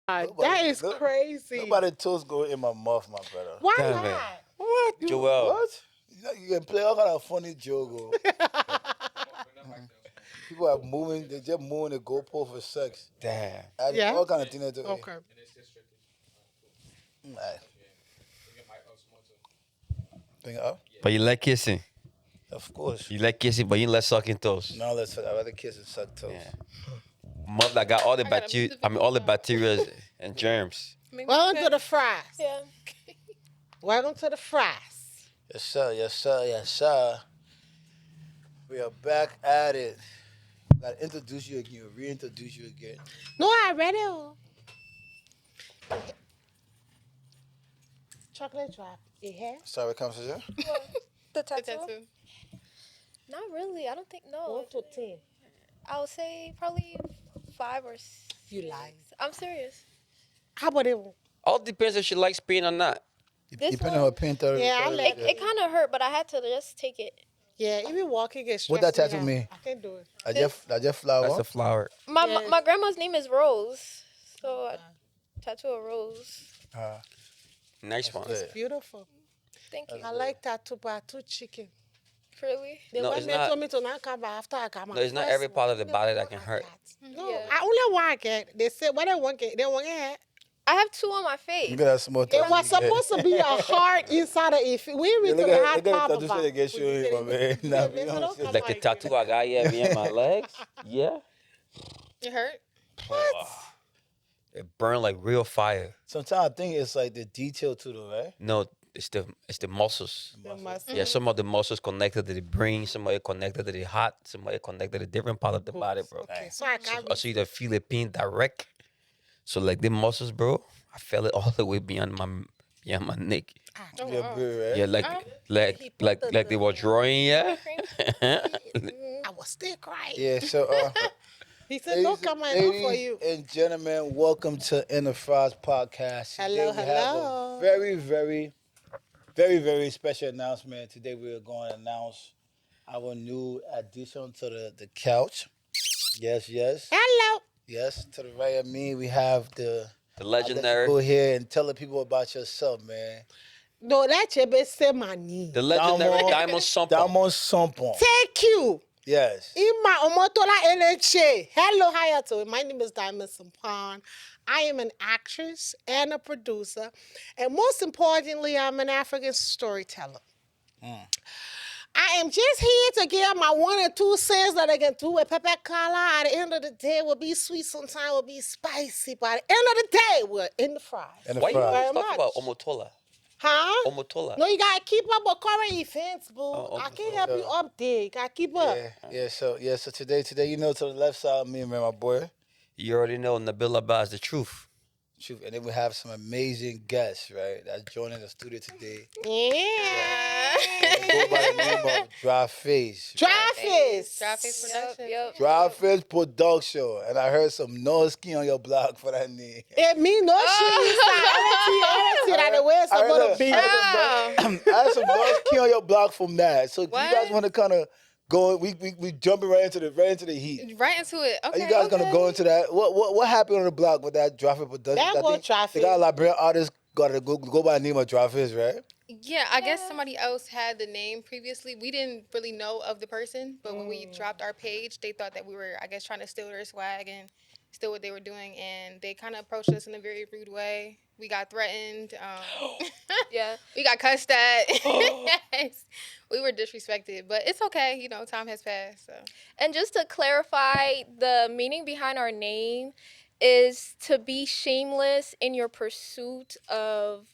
That is crazy. Nobody toast go in my mouth, my brother. Why Damn it. not? What? Joel. What? You can play all kind of funny joke. People are moving, they just moving the goalpost for sex. Damn. Adding Yeah. all kind of things to it. Okay. Aye. Bring it up? But you like kissing. Of course. You like kissing, but you like sucking toes. Now let's talk. I'd rather kiss and suck toes. Yeah. Mother that got all the bacteria. I mean, all the bacteria and germs. Welcome to the fries. Yeah. Welcome to the fries. Yes, sir. Yes, sir. Yes, sir. We are back at it. Gotta introduce you again. Reintroduce you again. No, I read it. Chocolate drop. Yeah. Sorry, conversation. The tattoo? Not really. I don't think. No. 1 to 10. I would say probably 5 or 6. You lie. I'm serious. How about it? All depends if she likes pain or not. This Depending one- on her pain third. Yeah, I like It kind of hurt, but I had to just take it. Yeah, even walking gets What that stressed tattoo me out. mean? I can't do it. I just flower. That's a flower. My Yes. my grandma's name is Rose, so I tattoo a rose. Nice one. good. Beautiful. Thank you. I like tattoo, but I too chicken. Really? The No, one it's they not- told me to not come back after I got my No, it's not first every part of the one. body that can hurt. No, Yeah. I only one get. They said what they want get. They want get. I have 2 on my face. Look at that small It tattoo. was supposed to be a heart inside of it. We Yeah, read to look the at heart that pop tattoo so they get show you, my man. Nah, be honest. Like the tattoo I got here me and my legs. Yeah. It hurt? What? It burned like real fire. Sometimes I think it's like the detail to the right. No, it's the muscles. Yeah, some of the muscles connected to the brain, some of it connected to the heart, some of it connected to different part of the body, bro. Okay, so I got So you don't feel it pain direct. So like the muscles, bro, I felt it all the way beyond my neck. Oh, Yeah, wow. good, right? Yeah, like they were drawing, yeah. I was still crying. Yeah, so He said, "Don't come and look for you." and gentlemen, welcome to Enterprise Podcast. Today Hello, we have hello. a very, very, very, very special announcement. Today we are going to announce our new addition to the couch. Yes, yes, Hello. yes. To the right of me, we have the The I'll let you legendary, go here and tell the people about yourself, man. No, that chebe say money. the legendary Diamond- Diamond Sumper. Diamond Sampon. Thank you. Yes. Ima Omotola NHA. Hello, Hayato. My name is Diamond Sampan. I am an actress and a producer. And most importantly, I'm an African storyteller. I am just here to give my 1 or 2 cents that I can do with pepper color. At the end of the day, it will be sweet, sometimes it will be spicy. But at the end of the day, we're in the fries. And the Why you fries. always Very talk about much. Omotola? Huh? Omotola. No, you gotta keep up with current events, boo. Oh, I okay. can't help you update. You gotta keep up. So today, you know, to the left side of me, man, my boy. You already know Nabila Ba is the truth. Truth. And then we have some amazing guests, right? That's joining the studio today. Yeah. They go by the name of Dry Face. Dry face. Dry face production. Yep. Dry Face Production. And I heard some Noski on your blog for that name. It mean no shit inside. That the way it's supposed to be. I had some Noski on your blog from that. So What? you guys want to kind of go, we jumping right into the heat. Right into it. Are Okay. you guys gonna go into that? What happened on the blog with that Dry Face Production? That I was think Dry They got a Face. Liberian artist got to go by the name of Dry Face, right? Yeah, I guess somebody else had the name previously. We didn't really know of the person, but when we dropped our page, they thought that we were, I guess, trying to steal their swag and steal what they were doing, and they kind of approached us in a very rude way. We got threatened. Yeah. We got cussed at. Yes. We were disrespected, but it's okay. You know, time has passed. So. And just to clarify, the meaning behind our name is to be shameless in your pursuit of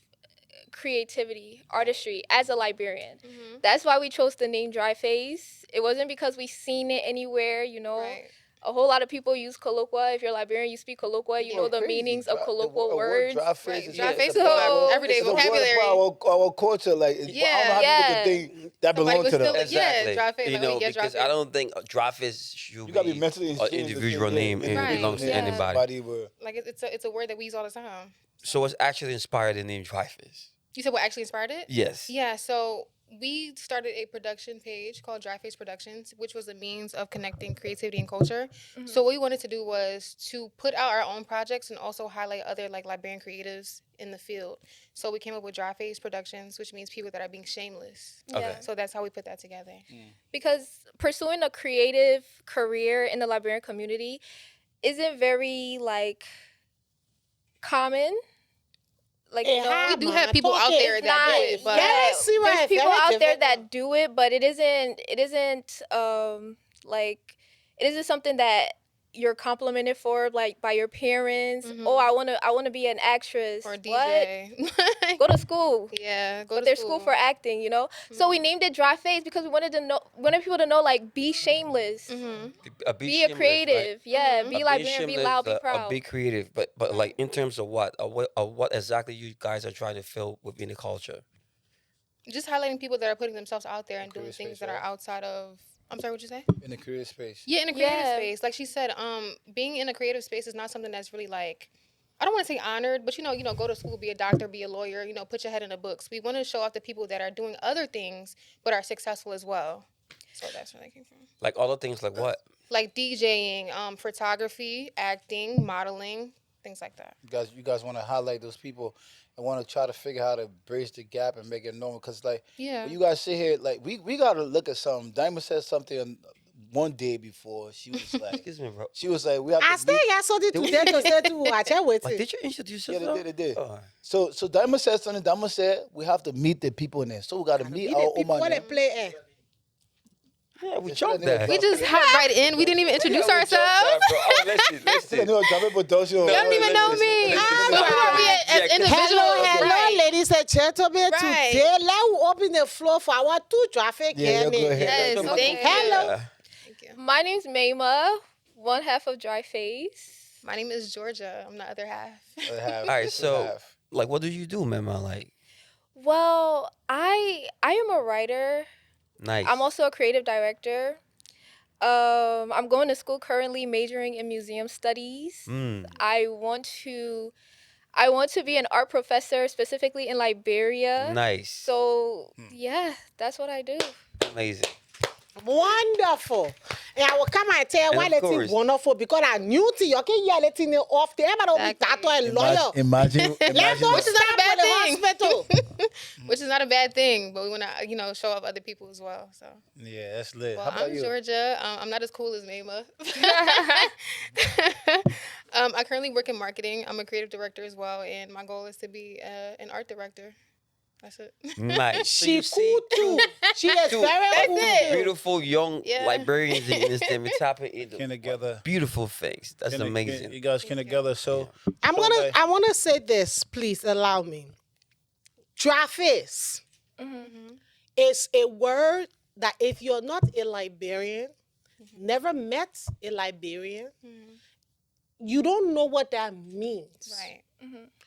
creativity, artistry as a Liberian. That's why we chose the name Dry Face. It wasn't because we seen it anywhere, you know. Right. A whole lot of people use colloqua. If you're Liberian, you speak colloqua. You know the Crazy. meanings of The colloquial word words. Dry Face Right, is dry it's face a is part like of our- everyday it's a word vocabulary. for our culture. Like, I don't know how Yeah. people could think that Somebody belongs would to them. still- Exactly. Yeah, dry face, You like, know, yeah, dry because face. I don't think dry face should You gotta be be mentally an installed in the individual same name. way. It Right. belongs to Yeah. anybody. Everybody will. Like it's a word that we use all the time. So what's actually inspired the name Dry Face? You said what actually inspired it? Yes. Yeah, so we started a production page called Dry Face Productions, which was a means of connecting creativity and culture. So what we wanted to do was to put out our own projects and also highlight other like Liberian creatives in the field. So we came up with Dry Face Productions, which means people that are being shameless. Okay. Yeah. So that's how we put that together. Because pursuing a creative career in the Liberian community isn't very like common. Like, you know, We do have people out there that do it, but there's people out there that do it, but it isn't like it isn't something that you're complimented for, like by your parents. Oh, I wanna be an actress or DJ. Go to school. Yeah, go to there's school for acting, you know. So we named it Dry Face because we wanted people to know, like, be shameless, be a creative, right? be Liberian, be loud, be proud. Be creative, but like in terms of what exactly you guys are trying to fill within the culture. Just highlighting people that are putting themselves out there and doing Career things space, that are right? outside of. I'm sorry, what'd you say? In the career space. Yeah, in a creative Yeah. space. Like she said, being in a creative space is not something that's really like, I don't want to say honored, but go to school, be a doctor, be a lawyer, put your head in the books. We want to show off the people that are doing other things but are successful as well. So that's where that came from. Like other things, like what? Like DJing, photography, acting, modeling, things like that. You guys want to highlight those people and want to try to figure out how to bridge the gap and make it normal. Because, like, Yeah. when you guys sit here, like, we got to look at something. Diamond said something one day before. She was like, Excuse me, bro. she was like, we have I to still meet. got something today to say to watch. I wait. Like, did you introduce Yeah, yourself? they did. Oh. So Diamond said something. Diamond said we have to meet the people in there. So we got to meet our people Oman. when they play. Yeah, we Yes, jumped I know. that. We just hopped right in. We didn't even introduce ourselves. Oh, listen. No, Diamond production. Y'all don't even know me. So who are we as individuals? Hello, Right. ladies and gentlemen. Right. Today, let's open the floor for our two traffic. Yeah, go ahead. Yes, Okay. thank you. Hello. Thank you. My name's Mayma, one half of Dry Face. My name is Georgia. I'm the other half. All right, so like, what do you do, man? Like, Well, I am a writer. nice. I'm also a creative director. I'm going to school currently, majoring in museum studies. I want to be an art professor, specifically in Liberia. Nice. So yeah, that's what I do. Amazing. Wonderful. And I will come and tell And why of it's course- wonderful because I knew to you can yell it in the off there, but I'll be Exactly. that a lawyer. Imagine. Let's go Which is not a start bad with the thing. hospital. Which is not a bad thing, but we want to, show off other people as well. So, Yeah, that's lit. well, How about I'm you? Georgia. I'm not as cool as Mayma. I currently work in marketing. I'm a creative director as well, and my goal is to be an art director. That's it. Nice. So She you see cool too. She is two very cool. beautiful young Yeah. Liberians in this thing. We tapping into Came together. beautiful things. That's amazing. You guys came together. So I want to say this, please allow me. Travis is a word that if you're not a Liberian, never met a Liberian, you don't know what that means. Right.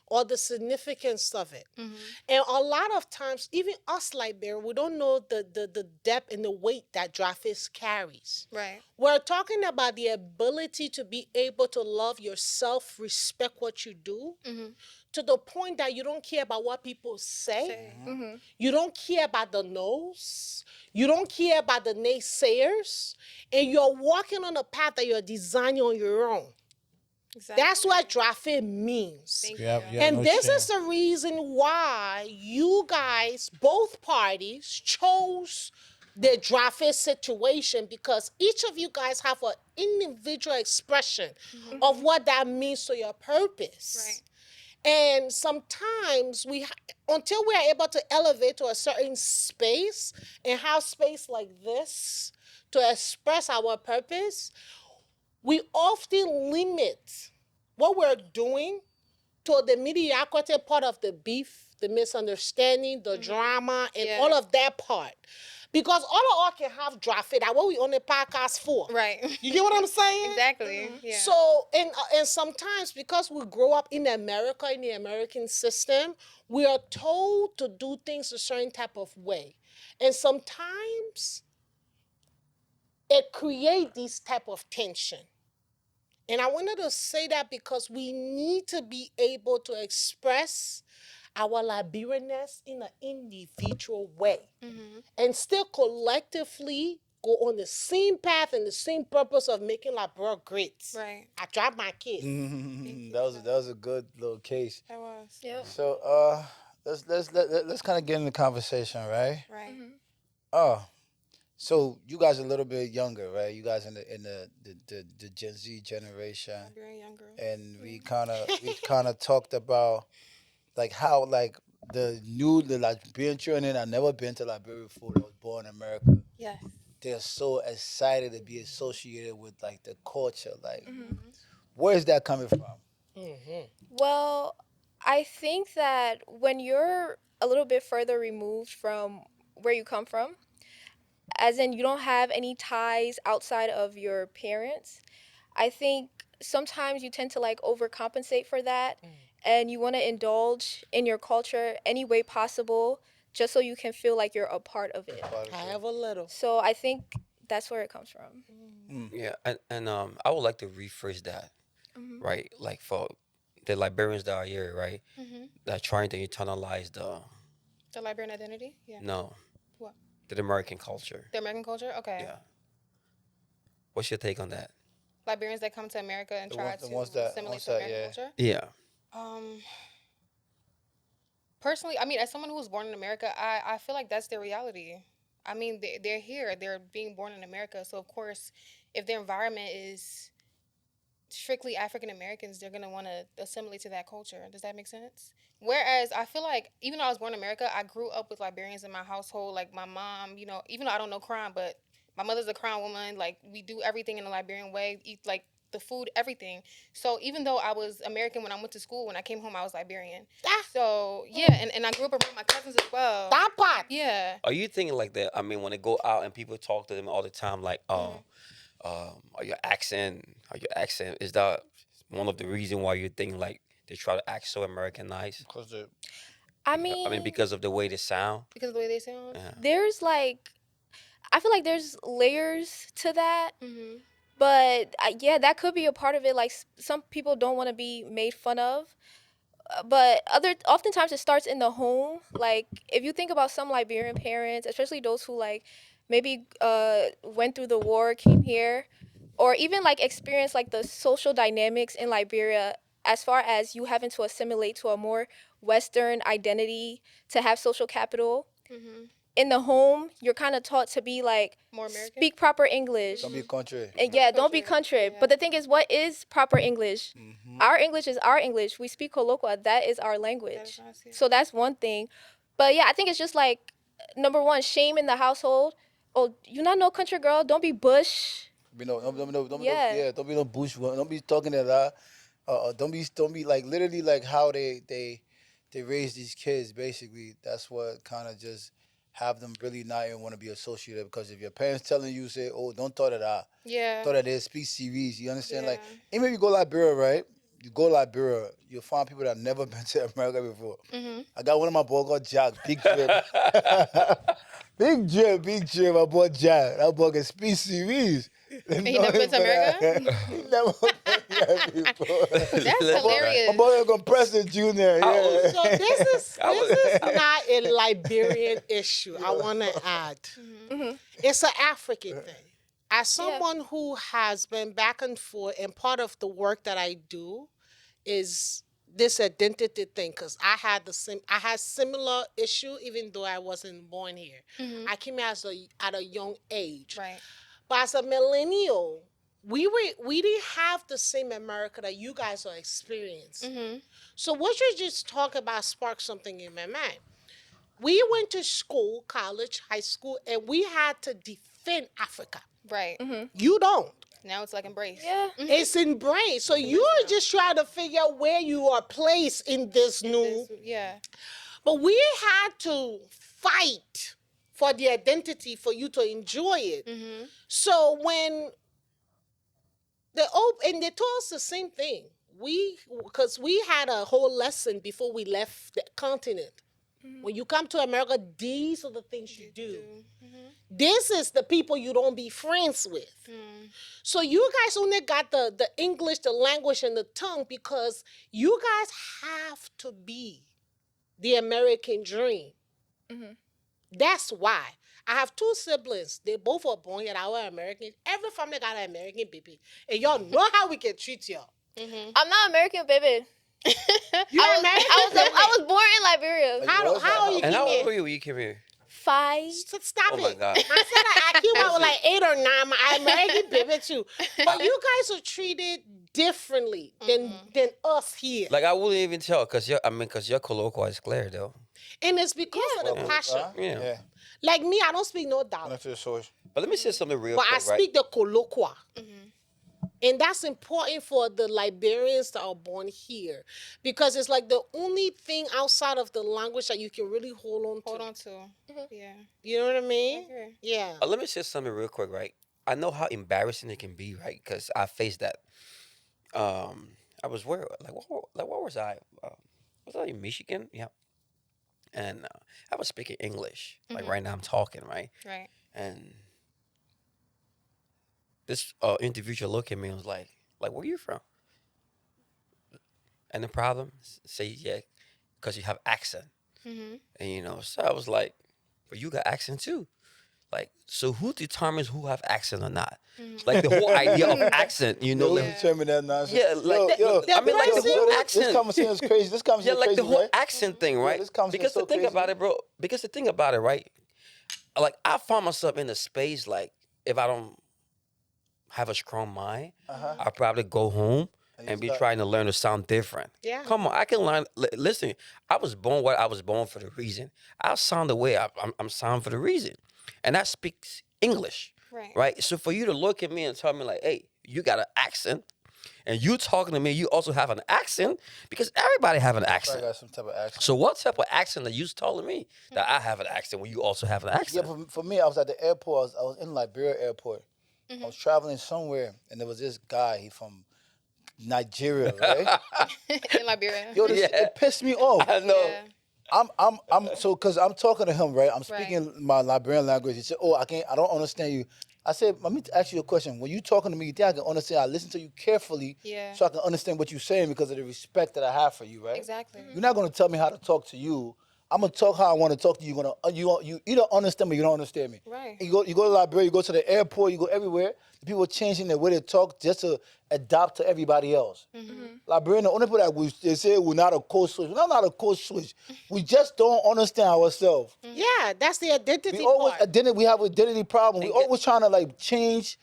Or the significance of it. And a lot of times, even us Liberians, we don't know the depth and the weight that Travis carries. Right. We're talking about the ability to be able to love yourself, respect what you do, to the point that you don't care about what people say. You don't care about the no's. You don't care about the naysayers. And you're walking on a path that you're designing on your own. Exactly. That's what traffic means. Thank you. And this is the reason why you guys, both parties, chose the traffic situation, because each of you guys have an individual expression of what that means to your purpose. Right. And sometimes until we are able to elevate to a certain space and have space like this to express our purpose, we often limit what we're doing to the mediocrity part of the beef, the misunderstanding, the drama, and all of that part. Because all of us can have traffic. That's what we on the podcast for. Right. You get what I'm saying? Exactly. Yeah. So, and sometimes because we grow up in America, in the American system, we are told to do things a certain type of way. And sometimes it creates this type of tension. And I wanted to say that because we need to be able to express our Liberianness in an individual way, Mm-hmm. and still collectively go on the same path and the same purpose of making Liberia great. Right. I dropped my kids. That was a good little case. That was. Yep. So let's kind of get in the conversation, right? Right. Mhm. Oh, so you guys are a little bit younger, right? You guys in the Gen Z generation, Liberian young girl. and we kind of talked about like how like the Liberian children that never been to Liberia before that was born in America. Yes. They're so excited to be associated with like the culture. Like, Mhm. where is that coming from? Mm-hmm. Well, I think that when you're a little bit further removed from where you come from, as in you don't have any ties outside of your parents, I think sometimes you tend to like overcompensate for that and you want to indulge in your culture any way possible just so you can feel like you're a part of it. I have a little. So I think that's where it comes from. Yeah, and I would like to rephrase that, Mhm. right? Like for the Liberians that are here, right? Mm-hmm. That are trying to internalize The Liberian identity. Yeah. no, What? the American culture. The American culture. Okay. Yeah. What's your take on that? Liberians that come to America and The try ones- the to ones that- assimilate ones to that- American yeah. culture. Yeah. Personally, I mean, as someone who was born in America, I feel like that's their reality. I mean, they're here. They're being born in America. So, of course, if their environment is strictly African Americans, they're going to want to assimilate to that culture. Does that make sense? Whereas I feel like even though I was born in America, I grew up with Liberians in my household. Like my mom, you know, even though I don't know crime, but my mother's a crown woman. Like we do everything in a Liberian way, eat like the food, everything. So even though I was American when I went to school, when I came home, I was Liberian. Ah. So yeah, and I grew up around my cousins as well. That part. Yeah. Are you thinking like that? I mean, when they go out and people talk to them all the time, like, are your accent, is that one of the reason why you're thinking like they try to act so Americanized? Because I I mean, mean, because of the way they sound. Because of the way they sound. Yeah. there's like, I feel like there's layers to that. Mm-hmm. But yeah, that could be a part of it. Like some people don't want to be made fun of, but oftentimes it starts in the home. Like if you think about some Liberian parents, especially those who like maybe went through the war, came here, or even like experienced like the social dynamics in Liberia, as far as you having to assimilate to a more Western identity to have social capital. Mm-hmm. In the home, you're kind of taught to be like More American. speak proper English. don't be country. And yeah, don't be country. Yeah. But the thing is, what is proper English? Mm-hmm. Our English is our English. We speak colloquial. That is our That language. is nice, yeah. So that's one thing. But yeah, I think it's just like, number one, shame in the household. Oh, you not no country girl. Don't be bush. Yeah. Yeah. Don't be no bush. Don't be talking that. Don't be like literally like how they raise these kids. Basically, that's what kind of just have them really not even want to be associated. Because if your parents telling you say, oh, don't thought of that, Yeah. thought of this, speak series. You understand? Like Yeah. even if you go Liberia, right? You go Liberia, you'll find people that never been to America before. Mm-hmm. I got one of my boys called Jack, big drip. big drip, my boy Jack. That boy can speak series. And he never been to America? He never been there before. That's My hilarious. boy is gonna press it, Junior. How old Yeah. is So this I was- is not a Liberian issue. I want to add, it's an African thing. As someone who has been back and forth, and part of the work that I do is this identity thing, because I had similar issue even though I wasn't born here. Mhm. I came here at a young age. Right. But as a millennial, we didn't have the same America that you guys are experiencing. Mm-hmm. So what you just talk about sparked something in my mind. We went to school, college, high school, and we had to defend Africa. Right. You don't. Now it's like embrace. Yeah. It's ingrained. So you're just trying to figure out where you are placed in this new. Yeah. But we had to fight for the identity for you to enjoy it. Mm-hmm. So when and they told us the same thing. Because we had a whole lesson before we left the continent. When you come to America, these are the things you do. This is the people you don't be friends with. So you guys only got the English, the language, and the tongue because you guys have to be the American dream. Mhm. That's why. I have two siblings. They both were born here. Our Americans. Every family got an American baby. And y'all know how we can treat y'all. I'm not American, baby. You American baby? I was born in Liberia. How you And came how old here? were you when you came here? 5. Stop Oh it. my God. I said I came out with like 8 or 9. My American baby too. But you guys are treated differently than us here. Like I wouldn't even tell, cause your colloquial is clear though. And it's because of the passion. Yeah. Like me, I don't speak no dollar. But let me say something real But I quick, right? speak the colloquial. And that's important for the Liberians that are born here. Because it's like the only thing outside of the language that you can really hold on to. Yeah. You know what I mean? Okay. Yeah. Let me say something real quick, right? I know how embarrassing it can be, right? Because I faced that. I was where, like, what was I? Was I in Michigan? Yeah. And I was speaking English. Like right now, I'm talking, right? Right. And this individual looked at me and was like, where you from? And the problem, say yeah, because you have accent. And so I was like, but you got accent too. Like, so who determines who have accent or not? Like the whole idea of accent, Let's determine that nonsense. Yeah, like I mean, like the whole accent. This conversation is crazy. This conversation Yeah, like is the crazy, whole right? accent thing, right? this conversation Because is so the thing crazy. about it, bro. Because the thing about it, right? Like I find myself in a space like if I don't have a strong mind, I'll probably go home and be trying to learn to sound different. Yeah. Come on, I can learn. Listen, I was born what I was born for the reason. I sound the way I'm sound for the reason, and that speaks English, right? So for you to look at me and tell me like, "Hey, you got an accent," and you talking to me, you also have an accent because everybody have an I accent. got some type of accent. So what type of accent are you telling me that I have an accent when you also have an Yeah, accent? for me, I was at the airport. I was in Liberia airport. I was traveling somewhere, and there was this guy. He from Nigeria, right? In Liberia. Yo, it pissed me off. I know. Yeah. Because I'm talking to him, right? I'm speaking my Liberian language. He said, "Oh, I don't understand you." I said, "Let me ask you a question. When you talking to me, you think I can understand? I listen to you carefully, Yeah. so I can understand what you're saying because of the respect that I have for you, right? Exactly. You're not gonna tell me how to talk to you. I'm gonna talk how I want to talk to you. You either understand me, or you don't understand me. Right. You go to Liberia, you go to the airport, you go everywhere. The people are changing the way they talk just to adapt to everybody else. Liberian, the only people that they say we're not a code switch. We're not a code switch. We just don't understand ourselves. Yeah, that's the identity We always part. we have identity problem. We always trying to like change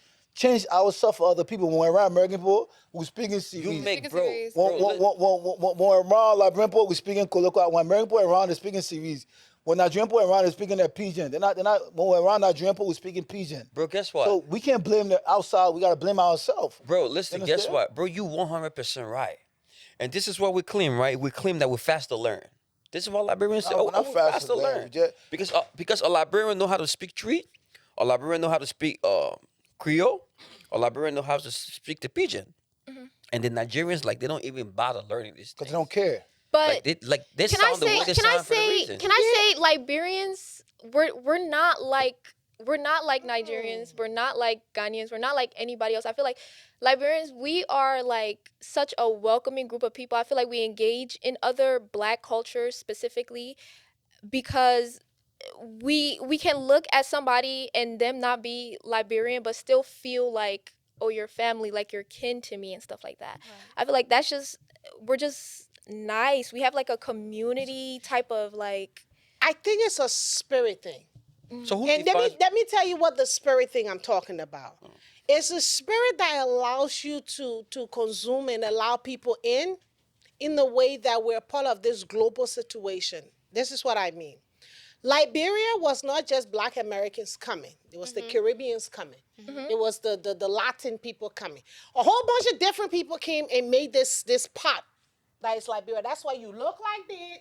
ourselves for other people. When we're around American people, we speaking CV. You make Speaking bro. series. When we're around Liberian people, we speaking colloquial. When American people around, they're speaking series. When Nigerian people around, they're speaking their pidgin. They're not. When we're around Nigerian people, we're speaking pidgin. Bro, guess what? So we can't blame the outside. We gotta blame ourselves. Bro, listen, You guess understand? what? Bro, you 100% right. And this is what we claim, right? We claim that we're fast to learn. This is what Liberians say. No, Oh, we're not we're fast fast to to learn. learn. We just- Because a Liberian know how to speak Tree, a Liberian know how to speak Creole, a Liberian know how to speak the Pidgin. And the Nigerians, like, they don't even bother learning these Because things. they don't care. But They can I sound the way say they can I sound for the say reason. can I say Liberians we're not like Nigerians, we're not like Ghanaians, we're not like anybody else. I feel like Liberians, we are like such a welcoming group of people. I feel like we engage in other black cultures specifically because we can look at somebody and them not be Liberian but still feel like, oh, you're family, like you're kin to me and stuff like that. I feel like we're just nice. We have like a community type of like. I think it's a spirit thing. So who And defines... let me tell you what the spirit thing I'm talking about. It's a spirit that allows you to consume and allow people in the way that we're part of this global situation. This is what I mean. Liberia was not just Black Americans coming. It was the Caribbeans coming. It was the Latin people coming. A whole bunch of different people came and made this pot that is Liberia. That's why you look like that.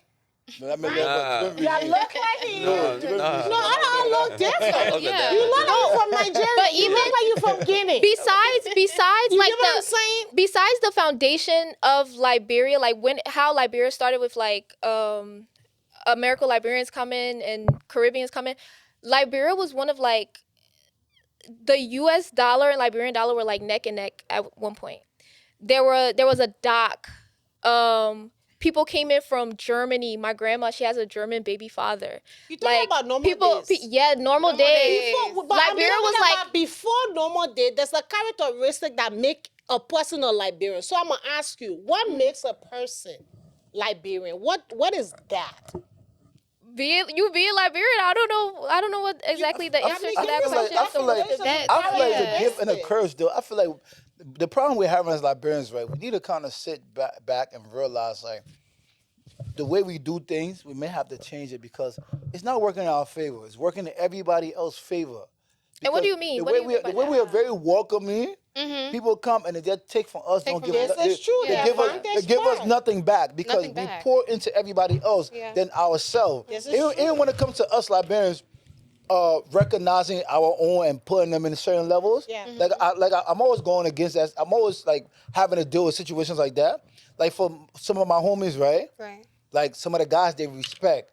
No, I mean, You look like it. No. No, I don't look different. Look at Yeah. that. You look like you from Nigeria. But You look like you from Guinea. Besides You like get what I'm saying? besides the foundation of Liberia, like how Liberia started with like American Liberians coming and Caribbeans coming, Liberia was one of like the US dollar and Liberian dollar were like neck and neck at one point. There was a dock people came in from Germany. My grandma, she has a German baby father. You talking about normal days? Yeah, normal days. Before, but Liberia I'm was talking like about before normal day. There's a characteristic that make a person a Liberian. So I'm gonna ask you, what makes a person Liberian? What is that? being Liberian. I don't know what exactly the I'm answer to making that you question. I feel like That- I feel like it's a yeah. gift and a curse, though. I feel like the problem we're having as Liberians, right? We need to kind of sit back and realize, like, the way we do things, we may have to change it because it's not working in our favor. It's working in everybody else's favor. And what do Because you mean? The What way do you we mean by the way that? we are very welcoming. People come and they just take from us, Take don't from give us. us. This is true. They The give us. advantage They give us part. nothing back because Nothing we back. pour into everybody else Yeah. than ourselves. This is Even true. when it comes to us Liberians, recognizing our own and putting them in certain levels. Yeah. I'm always going against that. I'm always like having to deal with situations like that. Like for some of my homies, right? Right. Like some of the guys they respect.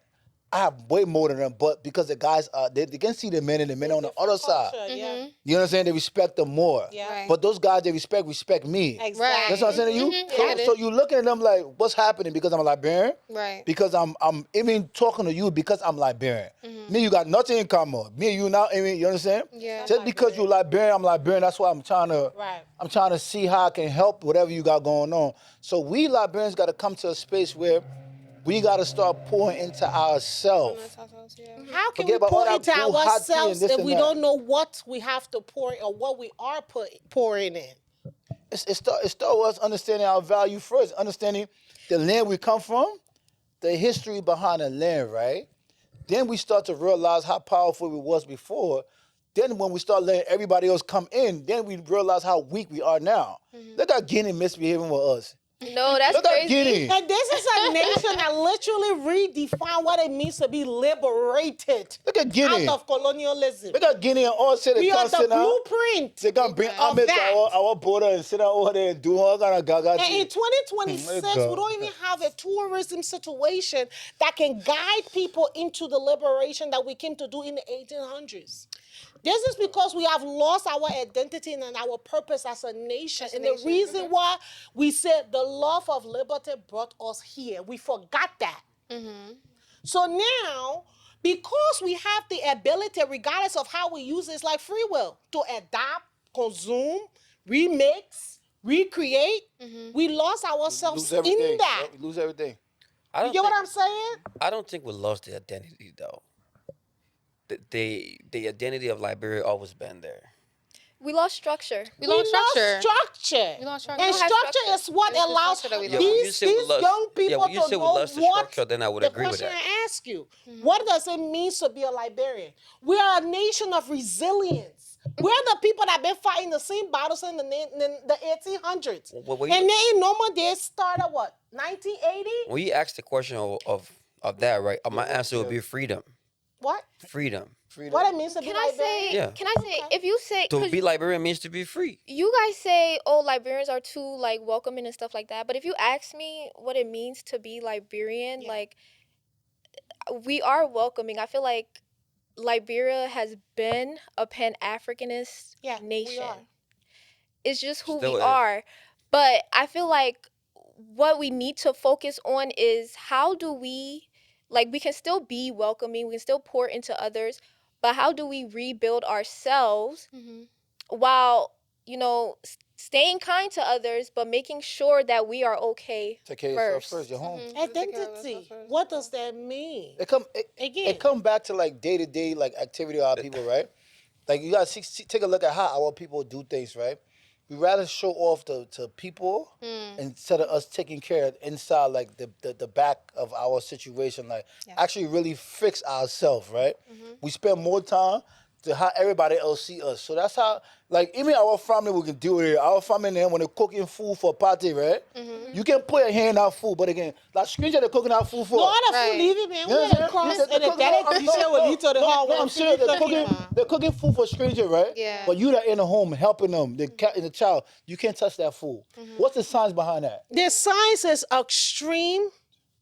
I have way more than them, but because the guys they can see the men and the men on the other side. Yeah. You know what I'm saying? They respect them more. Yeah. Right. But those guys they respect me. Exactly. Right. That's what I'm saying to you. Yeah, So you looking at them like, what's happening because I'm a Liberian? Right. Because I'm even talking to you because I'm Liberian. Me, you got nothing in common. Me and you now, I mean, you understand? Yeah. Just because you're Liberian, I'm Liberian. That's why I'm trying to. Right. I'm trying to see how I can help whatever you got going on. So we Liberians got to come to a space where we got to start pouring into ourselves. Yeah. How can Forget we about all pour that into blue hot tea and ourselves this if and we that. don't know what we have to pour in or what we are pouring in? It start with us understanding our value first, understanding the land we come from, the history behind the land, right? Then we start to realize how powerful we was before. Then when we start letting everybody else come in, then we realize how weak we are now. Look how Guinea misbehaving with us. No, that's Look at crazy. Guinea. And this is a nation that literally redefined what it means to be liberated Look at Guinea. out of colonialism. Look at Guinea and all said they We are can't the sit down. blueprint They can bring of Ahmed to that. our border and sit down over there and do all kind of gaga And in thing. 2026, we don't even have a tourism situation that can guide people into the liberation that we came to do in the 1800s. This is because we have lost our identity and our purpose as a nation. And the reason why we said the love of liberty brought us here, we forgot that. So now, because we have the ability, regardless of how we use it, it's like free will, to adapt, consume, remix, recreate, we lost ourselves Lose everything. in that. We lose everything. You get what I'm saying? I don't think we lost the identity though. The identity of Liberia always been there. We lost structure. We lost structure. Structure. We lost structure. And We don't have structure structure. is what It's the allows structure that we Yeah, when you these say we lost- young people when you to say we know lost the what structure, then I would the agree with question that. I ask you, what does it mean to be a Liberian? We are a nation of resilience. We're the people that have been fighting the same battles in the 1800s. Well, And then in normal days started what, 1980? When you ask the question of that, right? My answer would be freedom. What? Freedom. What it means to be Can I Liberian? say? Yeah. Can I say? If you say, To 'cause be Liberian means to be free. you guys say, oh, Liberians are too like welcoming and stuff like that. But if you ask me what it means to be Liberian, like we are welcoming. I feel like Liberia has been a Pan-Africanist nation. We are. It's just who Still we is. are. But I feel like what we need to focus on is how do we, like, we can still be welcoming, we can still pour into others, but how do we rebuild ourselves while, staying kind to others, but making sure that we are okay Take care of yourself first. first. You're home. Identity. What does that mean? It Again. come back to like day to day like activity of our people, right? Like you gotta take a look at how our people do things, right? We rather show off to people instead of us taking care of inside like the back of our situation, like actually really fix ourselves, right? We spend more time to how everybody else see us. So that's how, like, even our family, we can deal with it. Our family, then, when they're cooking food for a party, right? You can put your hand in our food, but again, like, stranger, they're cooking our food for. No other Right. food leaving, man. You know We what had I'm a cross saying? and a daddy teacher will lead to the hall. I'm serious. They're cooking food for stranger, right? Yeah. But you that in the home helping them, the cat and the child, you can't touch that food. What's the science behind that? The science is extreme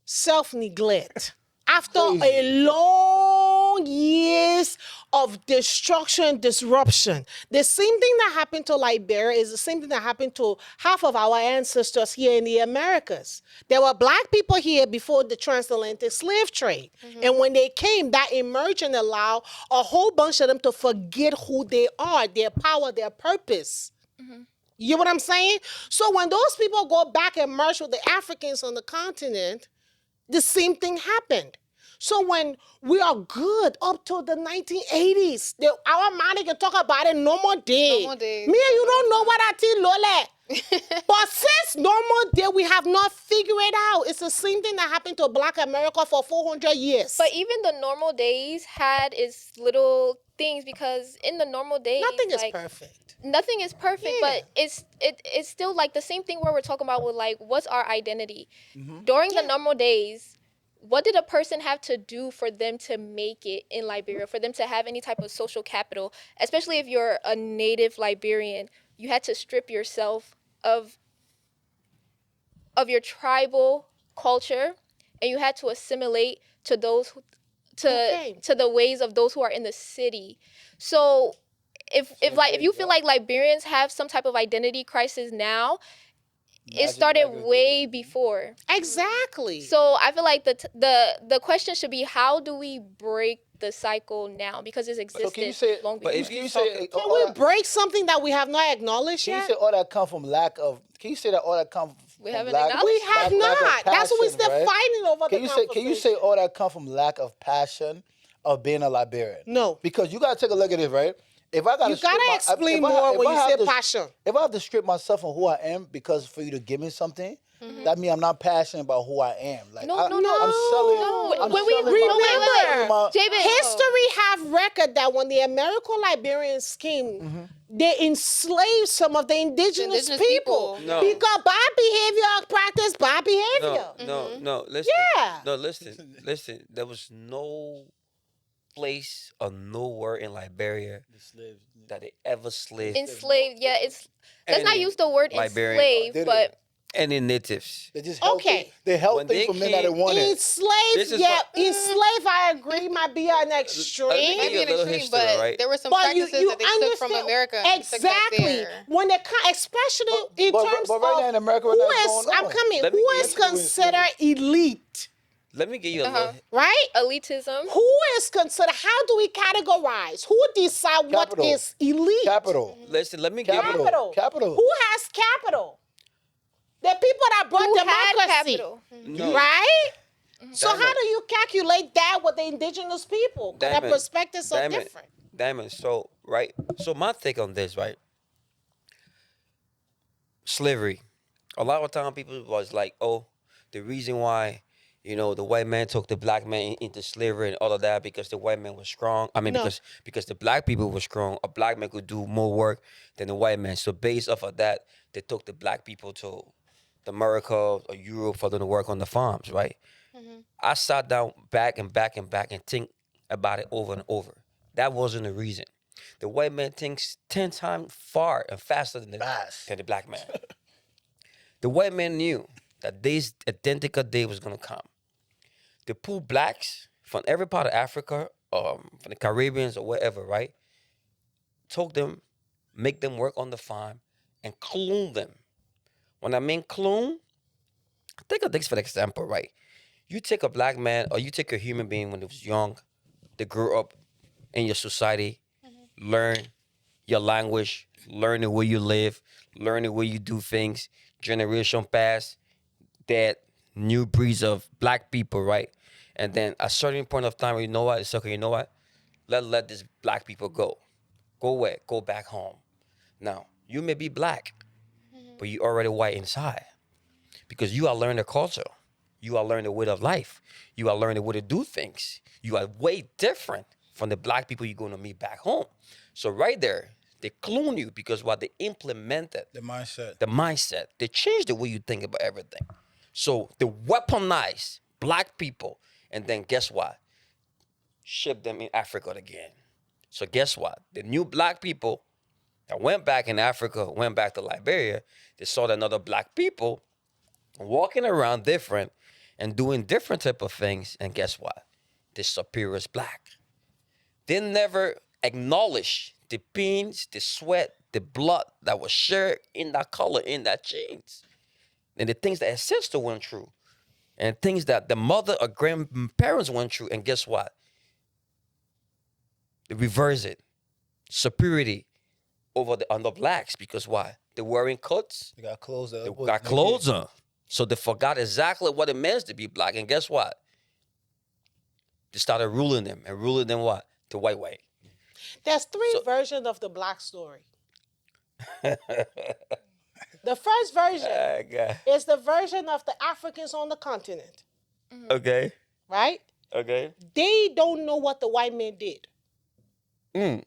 self-neglect. After Crazy. a long long years of destruction, disruption. The same thing that happened to Liberia is the same thing that happened to half of our ancestors here in the Americas. There were black people here before the transatlantic slave trade. And when they came, that emergence allowed a whole bunch of them to forget who they are, their power, their purpose. You know what I'm saying? So when those people go back and merge with the Africans on the continent, the same thing happened. So when we are good up to the 1980s, our money can talk about it no more day. No more day. Me and you don't know what I tell Lole. But since normal day, we have not figured it out. It's the same thing that happened to Black America for 400 years. But even the normal days had its little things, because in the normal days, nothing is like, perfect. nothing is perfect, Yeah. but it's still like the same thing where we're talking about with like what's our identity. During the normal days, what did a person have to do for them to make it in Liberia, for them to have any type of social capital, especially if you're a native Liberian? You had to strip yourself of your tribal culture, and you had to assimilate to those who, to the ways of those who are in the city. So if you feel like Liberians have some type of identity crisis now, it started way before. Exactly. So I feel like the question should be, how do we break the cycle now, because it's existed long before. But if you say, can we break something that we have not acknowledged can you yet? say all that come from lack of? Can you say that all that come from We haven't lack? acknowledged We have lack of not. That's what we passion, still right? fighting over. Can you say? Can you say all that come from lack of passion of being a Liberian? No. Because you gotta take a look at it, right? If I gotta, You gotta explain more when you say passion. If I have to strip myself from who I am because for you to give me something, that means I'm not passionate about who I am. Like No. I'm selling. No. I'm When we selling remember, my- Jabin, history have record that when the American Liberians came, they enslaved some of the indigenous people. people. No. Because bad behavior practice bad behavior. No. Listen. Yeah. No, listen. There was no place or nowhere in Liberia that they ever slaved enslaved. Yeah, let's not Any use the word Liberian- enslaved, but any natives. They just held Okay. They held When things they from men that they came- wanted. Enslaved, This is yeah, what- enslaved, I agree, might be an Let me extreme. give you Maybe a an little extreme, history, but right? there were some But practices you that they took from understand- America and took back Exactly. there. When they come, especially in but terms right now in of America, who right now, is, it's going I'm on. coming, Let me who give is you- considered elite, Let me give you a little. right? elitism. Who is considered, how do we categorize? Who decide what Capital. is elite? Capital. Listen, let me give Capital. you. Capital. Who has capital? The people that brought Who had democracy, capital? No. right? So Diamond. how do you calculate that with the indigenous people? 'Cause their Diamond. perspectives are Diamond. different. Diamond. So right. So my take on this, right? Slavery. A lot of time people was like, oh, the reason why, the white man took the black man into slavery and all of that because the white man was strong. I mean, No. because the black people were strong. A black man could do more work than the white man. So based off of that, they took the black people to America or Europe for them to work on the farms, right? I sat down back and think about it over and over. That wasn't the reason. The white man thinks 10 times far and faster than than the black man. The white man knew that this identical day was gonna come. They pulled blacks from every part of Africa, from the Caribbeans or wherever, right? Took them, make them work on the farm, and clone them. When I mean clone, take a this for example, right? You take a black man or you take a human being when they was young, they grew up in your society, learn your language, learn the way you live, learn the way you do things, generation past, that new breeds of black people, right? And then at a certain point of time, you know what? It's okay, you know what? Let these black people go. Go where? Go back home. Now, you may be black, but you already white inside. Because you are learning the culture. You are learning the way of life. You are learning the way to do things. You are way different from the black people you're going to meet back home. So right there, they clone you because what they implemented, The mindset. the mindset, they changed the way you think about everything. So they weaponize black people, and then guess what? Ship them in Africa again. So guess what? The new black people that went back in Africa, went back to Liberia, they saw that another black people walking around different and doing different type of things, and guess what? The superior is black. They never acknowledge the pains, the sweat, the blood that was shared in that color, in that genes, and the things that ancestors went through, and things that the mother or grandparents went through. And guess what? They reverse it. Superiority over the under blacks, because why? They're wearing coats. They got clothes. They got clothes on. So they forgot exactly what it means to be black. And guess what? They started ruling them. And ruling them what? The white way. There's three versions of the black story. The first version is the version of the Africans on the continent. Okay. Right? Okay. They don't know what the white man did. Mm.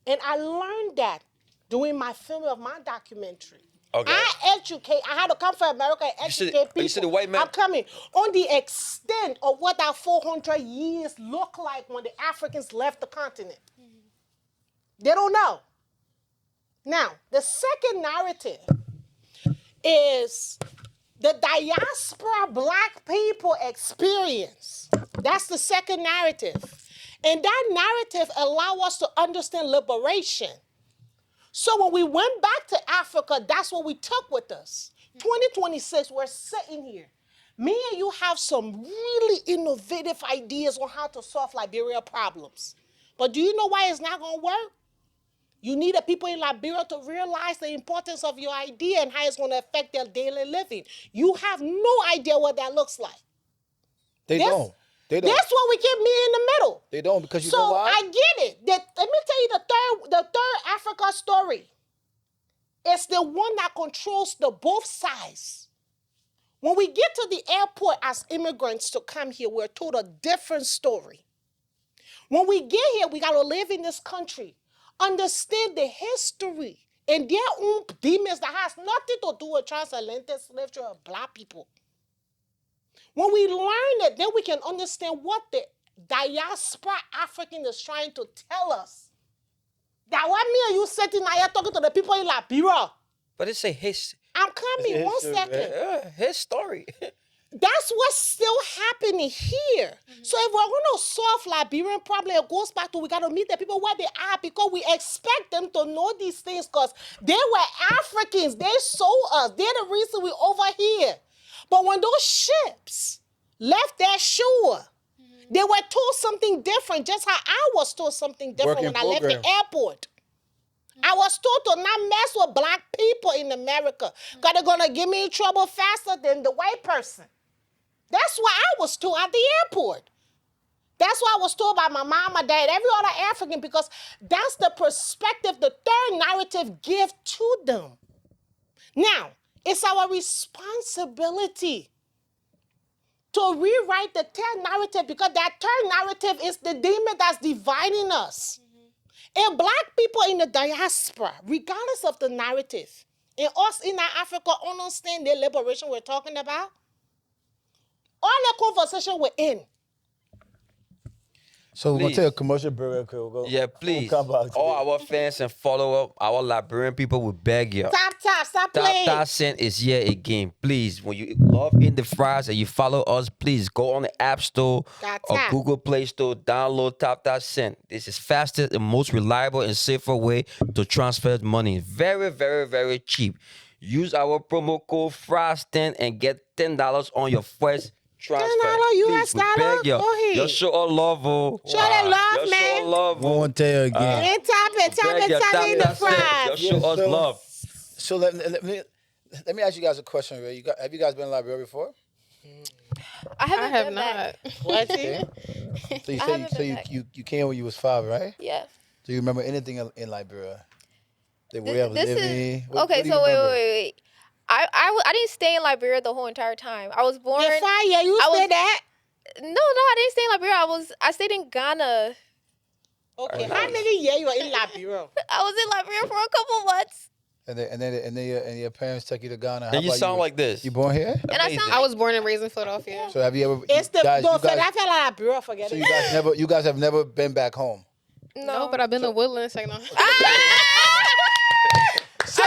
And I learned that doing my film of my documentary. Okay. I had to come from America and educate people. You see the white man? I'm coming on the extent of what that 400 years looked like when the Africans left the continent. They don't know. Now, the second narrative is the diaspora black people experience. That's the second narrative. And that narrative allows us to understand liberation. So when we went back to Africa, that's what we took with us. 2026, we're sitting here. Me and you have some really innovative ideas on how to solve Liberia problems. But do you know why it's not going to work? You need the people in Liberia to realize the importance of your idea and how it's going to affect their daily living. You have no idea what that looks like. They don't. That's what we keep me in the middle. They don't, because you know So why? I get it. Let me tell you the third Africa story. It's the one that controls the both sides. When we get to the airport as immigrants to come here, we're told a different story. When we get here, we got to live in this country, understand the history and their own demons that has nothing to do with transatlantic slavery or black people. When we learn it, then we can understand what the diaspora African is trying to tell us. That what me and you sitting here talking to the people in Liberia. But it's a his. I'm coming, one second. His story. That's what's still happening here. So if we're going to solve Liberian problem, it goes back to we got to meet the people where they are, because we expect them to know these things because they were Africans. They sold us. They're the reason we're over here. But when those ships left their shore, they were told something different, just how I was told something different when I left the airport. I was told to not mess with black people in America because they're going to get me in trouble faster than the white person. That's what I was told at the airport. That's what I was told by my mom, my dad, every other African, because that's the perspective the third narrative gives to them. Now, it's our responsibility to rewrite the third narrative, because that third narrative is the demon that's dividing us. And black people in the diaspora, regardless of the narrative, and us in Africa understand the liberation we're talking about, all the conversation we're in. So we're going to take a commercial break. Yeah, please. All our fans and follow-up, our Liberian people will beg you. Stop playing. Tap Cent is here again. Please, when you love In the Fries and you follow us, please go on the App Store or Google Play Store, download Tap Cent. This is fastest and most reliable and safer way to transfer money. Very, very, very cheap. Use our promo code FRIES10 and get $10 on your first transfer. $10 US dollar? Go ahead. Y'all show all love, Show that love, y'all man. show love. Won't tell again. And tap it in the fries. Y'all show us love. So let me ask you guys a question, Ray. Have you guys been in Liberia before? I have been not. back. What? So you came when you was 5, right? Yeah. Do you remember anything in Liberia? The way of This living? is What okay. do you So remember? wait. I didn't stay in Liberia the whole entire time. I was born. You're fine, yeah, you say that? No, I didn't stay in Liberia. I stayed in Ghana. Okay, how many years you were in Liberia? I was in Liberia for a couple months. And then your parents took you to Ghana. How And you about sound like this. You born here? And I Amazing. sound I was born and raised in Philadelphia. So have you ever? It's the guys, go you for guys, that fella Liberia, forget so it. you guys have never been back home. No, but I've been to Woodlands. Like, no. Shout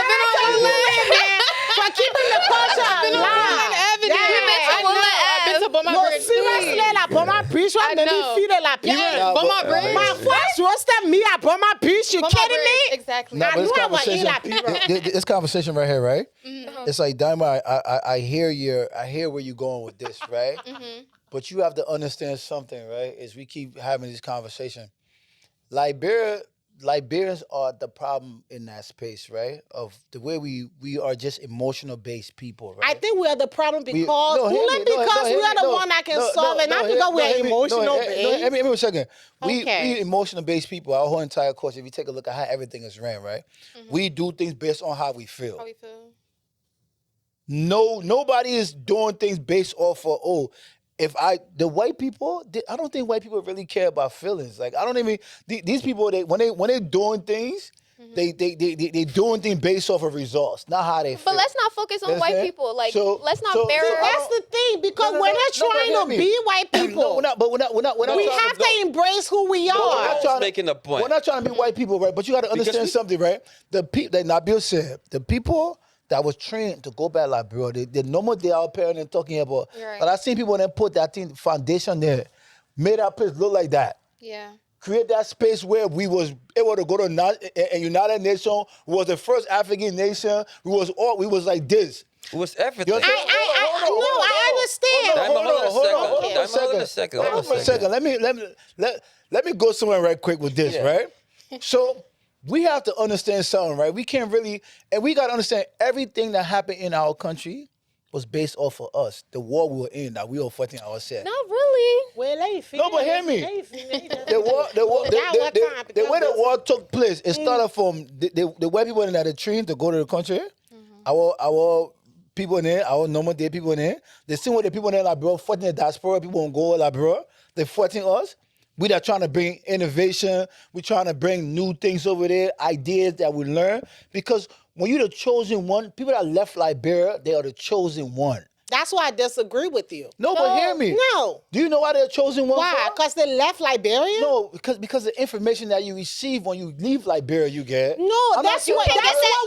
out to Woodland, man, for keeping the culture alive. I've been to Yeah. Woodland I've been to I've been to Beaumont No, Bridge. seriously, flare, I brought my bitch. Why I made me know. feel it like Yes, Nah, but my but- bridge. my voice roasted me. I brought my bitch. You But my kidding bridge, me? exactly. Nah, I but this knew I was conversation, like people. this conversation right here, right? Mm-hmm. It's like Diamond. I hear where you're going with this, right? Mm-hmm. But you have to understand something, right? Is we keep having this conversation. Liberians are the problem in that space, right? Of the way we are just emotional based people, right? I think we are the problem because no, hear me, we are the one that can solve it, not because we are emotional based. Let me a second. Okay. We emotional based people. Our whole entire course. If you take a look at how everything is ran, right? We do things based on how we feel. How we feel. Nobody is doing things based off of the white people. I don't think white people really care about feelings. Like I don't even these people. When they doing things, they doing things based off of results, not how they feel. But let's not focus on white Understand? people. Like, So- let's not so- mirror. so I That's the thing, because No, we're no, not no, but trying hear to me. be white people. No, we're not. But we're not. We have to embrace who we We're are. not trying to- making a point. We're not trying to be white people, right? But you got to understand something, right? The people that Nabil said, the people that was trained to go back like, bro, they no more they out there and talking about. You're right. But I seen people that put that thing foundation there, made our place look like that. Yeah. Create that space where we was able to go to a United Nation. We was the first African nation. We was like this. It was everything. You understand? I understand. Hold on a second. Hold on for a second. Let me go somewhere right quick with this, right? So we have to understand something, right? We can't really, and we got to understand everything that happened in our country was based off of us. The war we were in, that we were fighting ourselves. Not really. Well, No, but hear me. The way the war took place, it started from the white people in the train to go to the country. Our people in there, our normal day people in there, they see what the people in there, like, bro, fighting the diaspora, people in go, like, bro, they fighting us. We are trying to bring innovation. We're trying to bring new things over there, ideas that we learn. Because when you're the chosen one, people that left Liberia, they are the chosen one. That's why I disagree with you. No, but hear me. No. Do you know why they're chosen one? Why? for? Because they left Liberia? No, because the information that you receive when you leave Liberia, you get. No, I'm not that's saying what that- you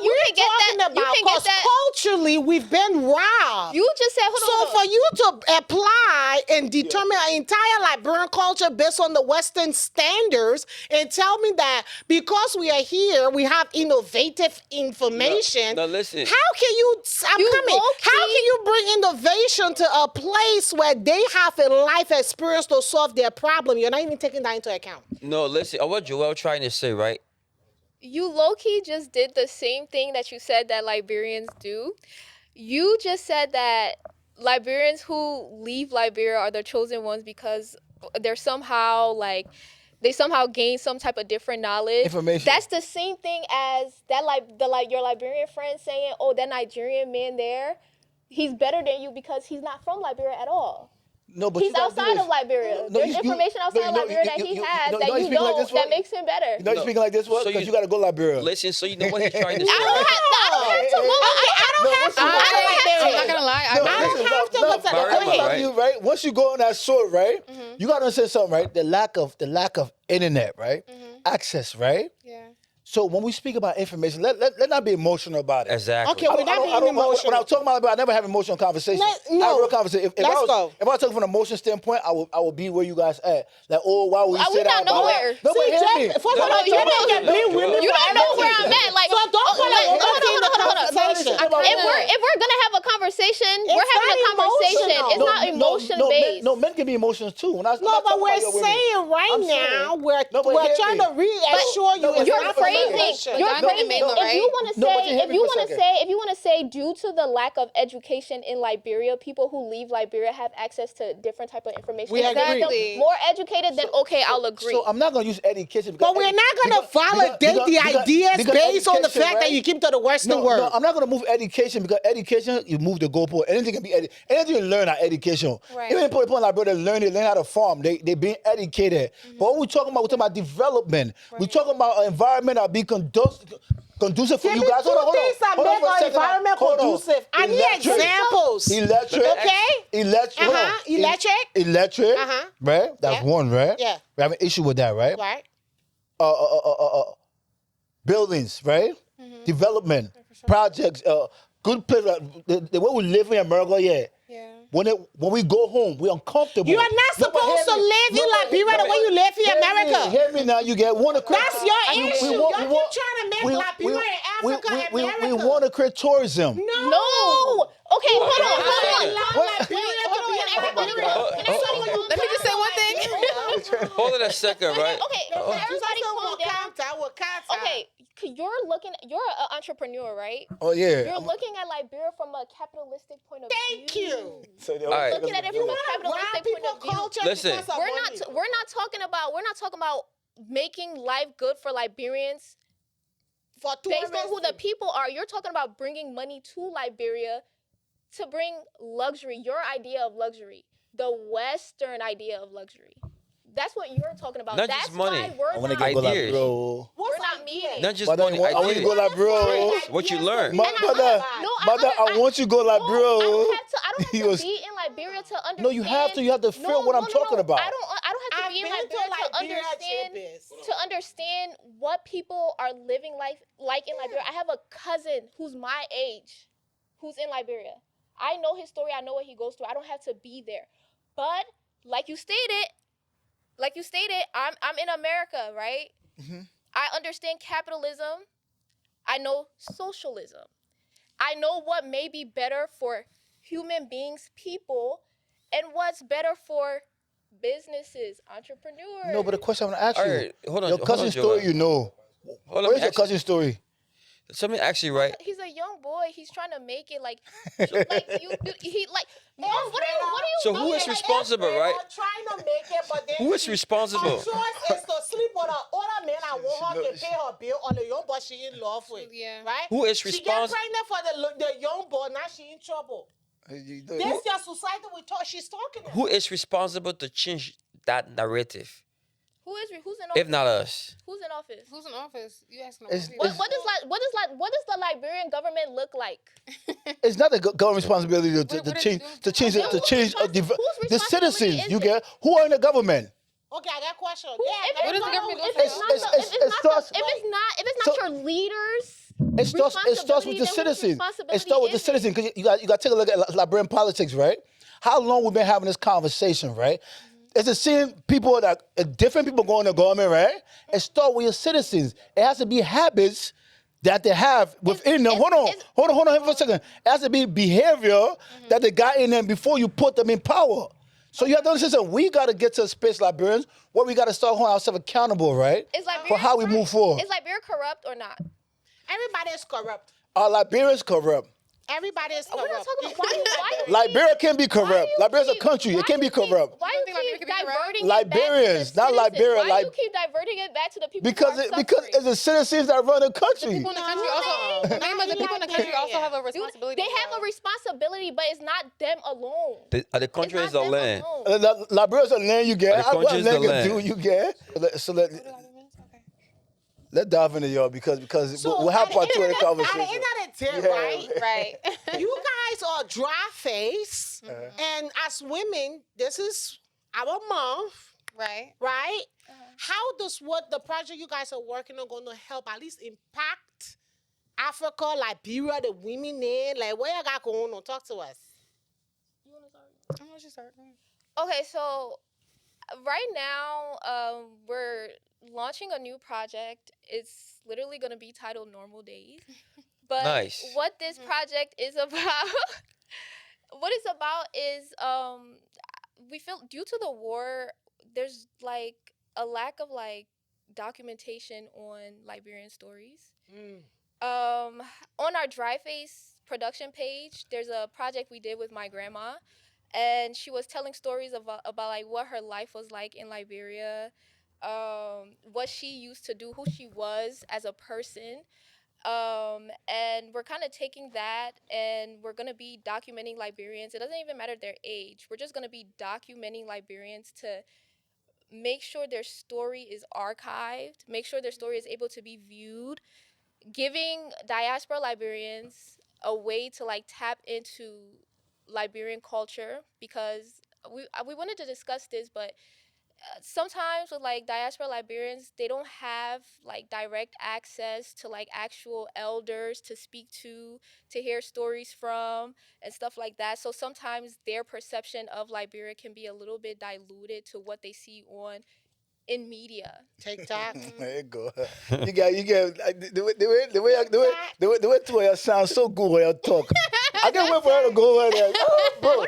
we're can get that- talking you about. can get Because that- culturally, we've been robbed. You just said, hold on. So for you to apply and determine an entire Liberian culture based on the Western standards and tell me that because we are here, we have innovative information. No, listen. How can you, I'm You coming, low-key- how can you bring innovation to a place where they have a life experience to solve their problem? You're not even taking that into account. No, listen. What Joel trying to say, right? You low-key just did the same thing that you said that Liberians do. You just said that Liberians who leave Liberia are the chosen ones because they're somehow like they somehow gain some type of different knowledge. Information. That's the same thing as that your Liberian friend saying, "Oh, that Nigerian man there, he's better than you because he's not from Liberia at all." No, but He's you gotta do outside this. of Liberia. No, There's information outside of Liberia that he has that you speak like don't this one? that makes him better. You know you speaking like this one? So Because you- you got to go Liberia. Listen, so you know what he's trying to say. I don't have to go. I'm not gonna lie. No, I don't listen, have to no, go to the I'm Burma, telling you, right? Once you go on that sword, right? Mm-hmm. You gotta understand something, right? The lack of internet, right? Access, right? Yeah. So when we speak about information, let not be emotional about it. Exactly. Okay, we're not being emotional. When I'm talking about, I never have emotional conversation. No, I have real conversation. let's go. If I was talking from an emotion standpoint, I would be where you guys at. Like, oh, why would you Are say we that not about nowhere? it? No, but hear me. First of all, you you don't- can be women You for don't know where I'm everything. at. Like, So don't put a woman in the hold on. conversation. If we're gonna have a conversation, we're having a not conversation. emotional. It's not emotion based. No, men can be emotions too. When I, No, but we're saying right I'm now, saying- we're No, but hear trying me. to reassure you. but it's You're not phrasing. emotion. You're Diamond phrasing. and Mela, If you right? want to No, but say, hear if me you for a want to second. say, if you want to say, due to the lack of education in Liberia, people who leave Liberia have access to different type of information. We If they're agree. more educated, then okay, I'll agree. So I'm not gonna use education. But we're not going to validate the ideas based on the education, fact that right? you keep to the Western world. No, I'm not gonna move education because education, you move the goalpost. Anything can be anything you learn at education. Right. Even people like brother learn how to farm. They being educated. But what we're talking about development. We're talking about an environment that be conducive for Give you me guys. two things that Hold on make for a our second. environment Hold on. conducive. I need Electric. examples. Electric. Okay? Electric. hold on. Uh-huh. Electric. Electric. Uh-huh. Right? That's Yeah. one, right? Yeah. We have an issue with that, right? Right? Buildings, right? Development, projects, good place. The way we live in America, yeah. Yeah. when we go home, we're uncomfortable. You are not supposed to live in Liberia the way you live in America. Hear me now. You get one of That's your issue. Y'all keep trying to make Liberia and Africa America. we want to create tourism. No. Okay, hold on. Let me just say one thing. Hold on a second, right? Okay, so everybody calm down. Okay. Okay, you're an entrepreneur, right? Oh yeah. You're looking at Liberia from a capitalistic point of Thank view. you. All right. Looking at it from a Rob capitalistic point people of view. culture Listen. because of money. We're not talking about making life good for Liberians For based on who the tourism. people are. You're talking about bringing money to Liberia to bring luxury, your idea of luxury, the Western idea of luxury. That's what you're talking about. Not That's just money. why we're I want to not go like, Ideas. bro. we're What's not idea? meeting. Not just Mother, money. I want you to go Ideas. like, bro. What you learn. Mother, I want you to go like, bro. I don't have He to was- be in Liberia to understand. No, you have to. You have to feel what I'm talking about. I don't have to be in Liberia to understand what people are living like in Liberia. I have a cousin who's my age, who's in Liberia. I know his story. I know what he goes through. I don't have to be there. But like you stated, I'm in America, right? Mm-hmm. I understand capitalism. I know socialism. I know what may be better for human beings, people, and what's better for businesses, entrepreneurs. No, but the question I'm gonna ask All you, right, hold on. your hold on, cousin's Joel. story, you know. Hold on. What is your cousin's story? Let me ask you, right? He's a young boy. He's trying to make it like he like. Mom, what are you? So who is responsible, right? Trying to make it, but then Who is responsible? her choice is to sleep with an older man and want her to pay her bill on the young boy she in love with. Yeah. Right? Who is She get responsible? pregnant for the young boy, now she in trouble. This your society she's talking about. Who is responsible to change that narrative? Who's in office? If not us. Who's in office? Who's in office? You asking It's- them? What does the Liberian government look like? It's not the government responsibility to What are they change doing? to change Yeah, to change whose the responsibility citizens. is You it? get who are in the government. Okay, I got a question. What is the government doing If for it's them? not So- your leaders, It starts with the citizens. It starts with the citizens because you got to take a look at Liberian politics, right? How long we've been having this conversation, right? It's the same people that different people go in the government, right? It starts with your citizens. It has to be habits that they have within them. Hold on for a second. It has to be behavior that they got in them before you put them in power. So you have to understand, we got to get to a space, Liberians, where we got to start holding ourselves accountable, right? For how we move forward. Is Liberia corrupt or not? Everybody is corrupt. Are Liberians corrupt? Everybody is We're corrupt. not talking about why you Liberia can be corrupt. you Liberia's a keep- country. why It can you be corrupt. Why You you think Liberia keep can be corrupt? diverting Liberians, it back not to the citizens? Liberia, Why you keep diverting it back to the people Because who are because suffering? it's the citizens that run the country. People in the country also. Remember, the people in the country also have a responsibility. They have a responsibility, but it's not them alone. The country It's is not the them land. alone. Liberia's a land you get. The country is the land. You get. So let dive into y'all because we'll have part two of the At the conversation. end of the day, Yeah. right? Right. You guys are dry face, and as women, this is our month, Right. right? How does what the project you guys are working on going to help at least impact Africa, Liberia, the women in? Like, what you got going on? Talk to us. I'm gonna just start. Okay, so right now we're launching a new project. It's literally going to be titled Normal Days. But Nice. what this project is about, what it's about is we feel due to the war, there's like a lack of like documentation on Liberian stories. On our Dry Face production page, there's a project we did with my grandma, and she was telling stories about like what her life was like in Liberia, what she used to do, who she was as a person. And we're kind of taking that and we're going to be documenting Liberians. It doesn't even matter their age. We're just going to be documenting Liberians to make sure their story is archived, make sure their story is able to be viewed, giving diaspora Liberians a way to like tap into Liberian culture, because we wanted to discuss this, but sometimes with like diaspora Liberians, they don't have like direct access to like actual elders to speak to hear stories from, and stuff like that. So sometimes their perception of Liberia can be a little bit diluted to what they see on in media. TikTok. There you go. You get the way two of you sound so good when you talk. I can't wait for her to go over there. Oh, bro,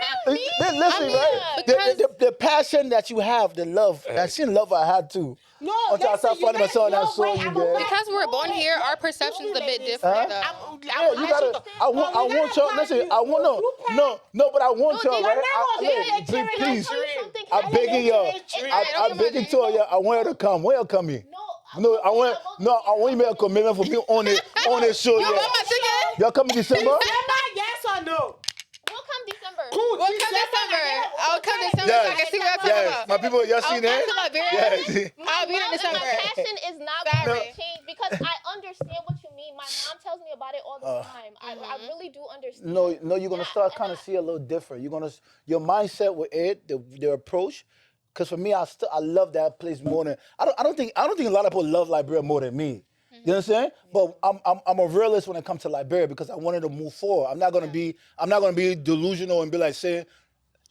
listen, right? The passion that you have, the love, that same love I had too. No, Until I start finding myself that song you get. Because we're born here, our perception's a bit different. Though. Yeah, you gotta. I want y'all. Listen, I want no, but I want y'all. Right? Please, I'm begging y'all. I'm begging to y'all. I want you to come. When you coming? No, I want you to make a commitment for me on the show. Y'all coming December? Yes or no? We'll come December. Cool. We'll come December. I'll come December so I can see what I'm talking about. My people, y'all seen that? Yes. I'll be in December. My passion is not going to change because I understand what you mean. My mom tells me about it all the time. I really do understand. No, you're gonna start kind of see a little different. Your mindset with it, the approach. Cause for me, I love that place more than I don't think a lot of people love Liberia more than me. You know what I'm saying? But I'm a realist when it comes to Liberia because I wanted to move forward. I'm not gonna be delusional and be like saying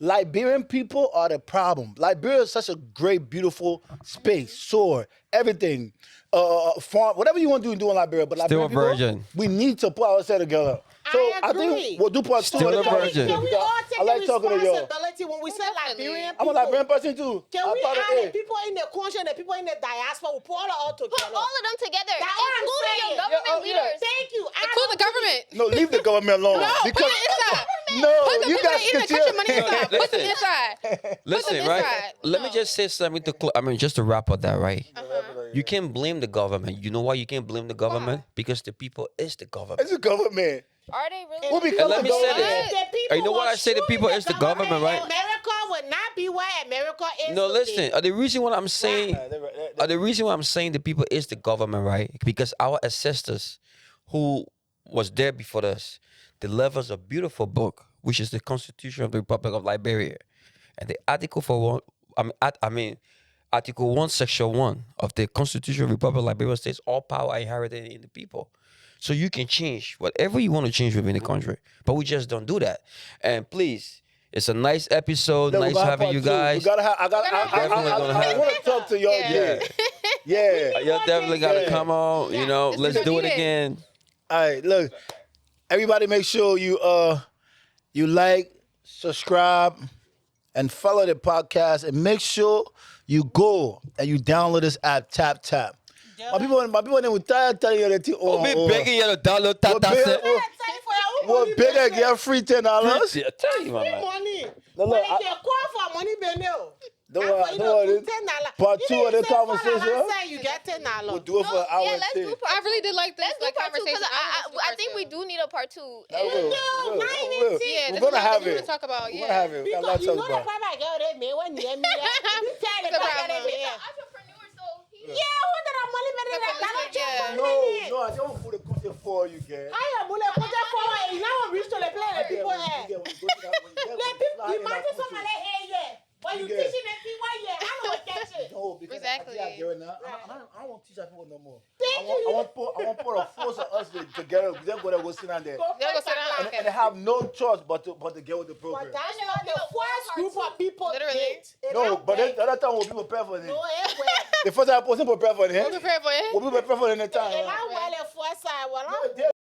Liberian people are the problem. Liberia is such a great, beautiful space, soar, everything, farm, whatever you want to do in Liberia. But Still Liberian a virgin. people, we need to put ourselves together. So I agree. think we'll do part two. Still of a the virgin. Can we all take I like talking to y'all. responsibility when we say Liberian I'm people? a Liberian person too. Can I'm we part of add the it. people in the country and the people in the diaspora? We put all together. Put all of them together, That's what I'm including your saying. government leaders. Thank you. Include the government. No, leave the government alone. No, put it inside. No, Put the you people guys that eat the country money inside. Put them inside. Listen, them right? inside. Let me just say something just to wrap up that, right? You can't blame the government. You know why you can't blame the government? Because the people is the government. It's the government. Are they really? Who become let the me say government? this. You know what I say the people is the government, right? America would not be where America is. No, today. listen. The reason why I'm saying, the reason why I'm saying the people is the government, right? Because our ancestors, who was there before us, they left us a beautiful book, which is the Constitution of the Republic of Liberia, and the Article Article 1, Section 1 of the Constitution of the Republic of Liberia states all power are inherited in the people. So you can change whatever you want to change within the country, but we just don't do that. And please, it's a nice episode, Then we nice gotta having part you two. guys. I want to talk to y'all again. Yeah. Y'all definitely gotta come on. You know, This let's is do it needed. again. All right, look, everybody, make sure you like, subscribe, and follow the podcast, and make sure you go and you download this app, Tap Tap. My people, they will tired telling you that. We'll be begging you to download Tata. What bigger get free $10? I tell you, my man. Money. Look, But if you call for money, Don't worry. Part two of the conversation. You get $10. We'll do it for an hour. Yeah, let's do part I really did like this Let's do like part two because conversation. I think we do need a part two. We're Yeah, gonna have We're it. gonna talk about. We're Yeah. gonna have it. We got a lot Because to you know talk the about. problem I got with me when you me. You tell the The problem problem. with me. Entrepreneur, so he Yeah, what did I money better than that? Yeah. No, I don't put the content for you, girl. I am bullet put that forward. You know, reach to the play the people here. Let people imagine somebody here, yeah. But you Yeah. teaching them people here. I don't catch it. No, because Exactly. I don't want to teach people no more. Thank you. I want to put a force of us together. They're going to go sit down there. They'll go sit down. And they have no choice but to get with the But program. that's what the first group of people Literally. did. No, but the other time we'll be prepared for it. No, it went. The first time I wasn't prepared for it. We'll prepare for it. We'll be prepared for it in the time. And I went the first time. Well, Yeah,